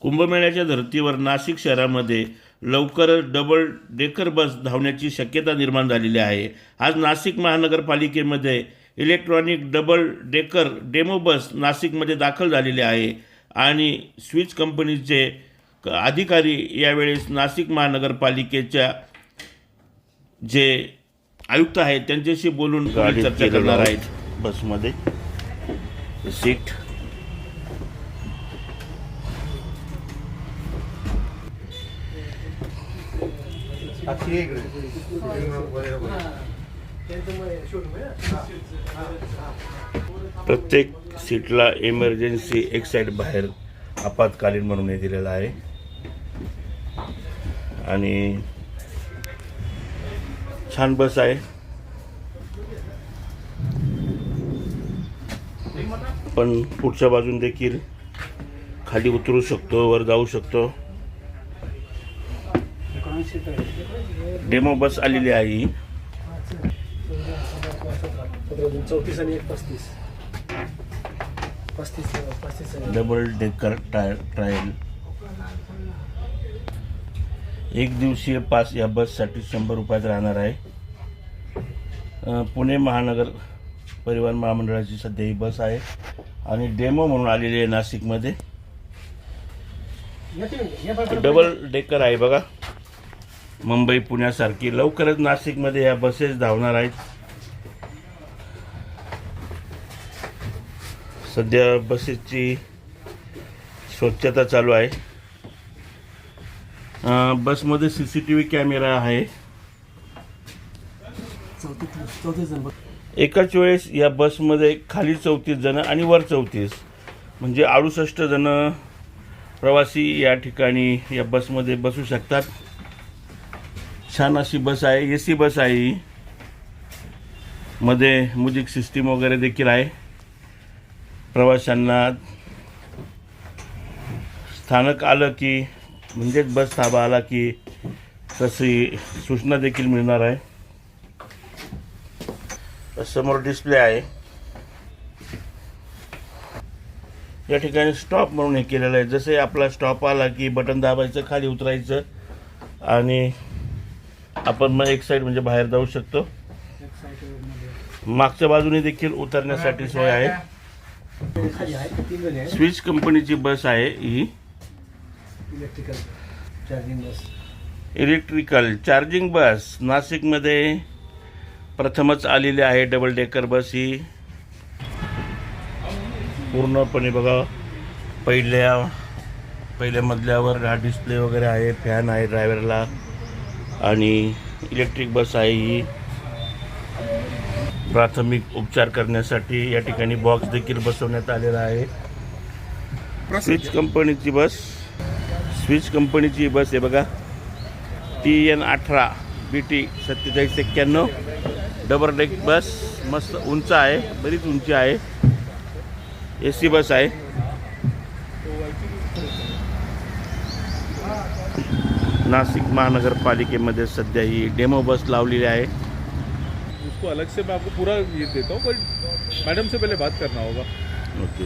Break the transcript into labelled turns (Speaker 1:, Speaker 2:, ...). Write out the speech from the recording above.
Speaker 1: कुंभमेळ्याच्या धर्तीवर नाशिक शहरामध्ये लवकरच डबल डेकर बस धावण्याची शक्यता निर्माण झालेली आहे। आज नाशिक महानगरपालिकेमध्ये electronic double decker demo bus नाशिकमध्ये दाखल झालेले आहे आणि स्विच कंपनीचे अधिकारी यावेळेस नाशिक महानगरपालिकेच्या जे आयुक्त आहेत त्यांच्याशी बोलून चर्चा करणार आहेत। बसमध्ये सीट प्रत्येक सीटला इमर्जन्सी एक साइड बाहेर आपातकालीन म्हणून हे दिलेला आहे आणि छान बस आहे। पण पुढच्या बाजून देखील खाली उतरू शकतो, वर जाऊ शकतो। डेमो बस आलेली आहे।
Speaker 2: 34 आणि 35
Speaker 1: डबल डेकर ट्रायल एक दिवसीय पास या बससाठी 100 रुपयात राहणार आहे। पुणे महानगर परिवहन महामंडळाची सध्या ही बस आहे आणि डेमो म्हणून आलेली आहे नाशिकमध्ये। डबल डेकर आहे बघा, मुंबई पुण्यासारखी लवकरच नाशिकमध्ये या बसेस धावणार आहेत। सध्या बसेसची स्वच्छता चालू आहे। बसमध्ये CCTV कॅमेरा आहे। एकाच वेळेस या बसमध्ये खाली 34 जण आणि वर 34 म्हणजे 68 जण प्रवासी या ठिकाणी या बसमध्ये बसू शकतात। छान अशी बस आहे, AC बस आहे। मध्ये म्युझिक सिस्टीम वगैरे देखील आहे। प्रवाशांना स्थानक आलं की म्हणजेच बस थांबा आला की तशी सूचना देखील मिळणार आहे। समोर डिस्प्ले आहे। या ठिकाणी स्टॉप म्हणून हे केलेलं आहे। जसे आपला स्टॉप आला की बटन दाबायचं, खाली उतरायचं आणि आपण मग एक साईड म्हणजे बाहेर जाऊ शकतो। मागच्या बाजूने देखील उतरण्यासाठी सोय आहे। स्विच कंपनीची बस आहे ही। इलेक्ट्रिकल चार्जिंग बस नाशिकमध्ये प्रथमच आलेली आहे। डबल डेकर बस ही पूर्णपणे बघा पहिल्या मजल्यावर हा डिस्प्ले वगैरे आहे, फॅन आहे ड्रायव्हरला आणि इलेक्ट्रिक बस आहे ही। प्राथमिक उपचार करण्यासाठी या ठिकाणी बॉक्स देखील बसवण्यात आलेला आहे। स्विच कंपनीची बस आहे बघा, TN18 BT 4791 डबल डेक बस। मस्त उंच आहे, बरीच उंची आहे। AC बस आहे। नाशिक महानगरपालिकेमध्ये सध्या ही डेमो बस लावलेली आहे।
Speaker 3: उसको अलग से मैं आपको पूरा ये देता हूँ, पर मैडम से पहले बात करना होगा।
Speaker 1: ओके।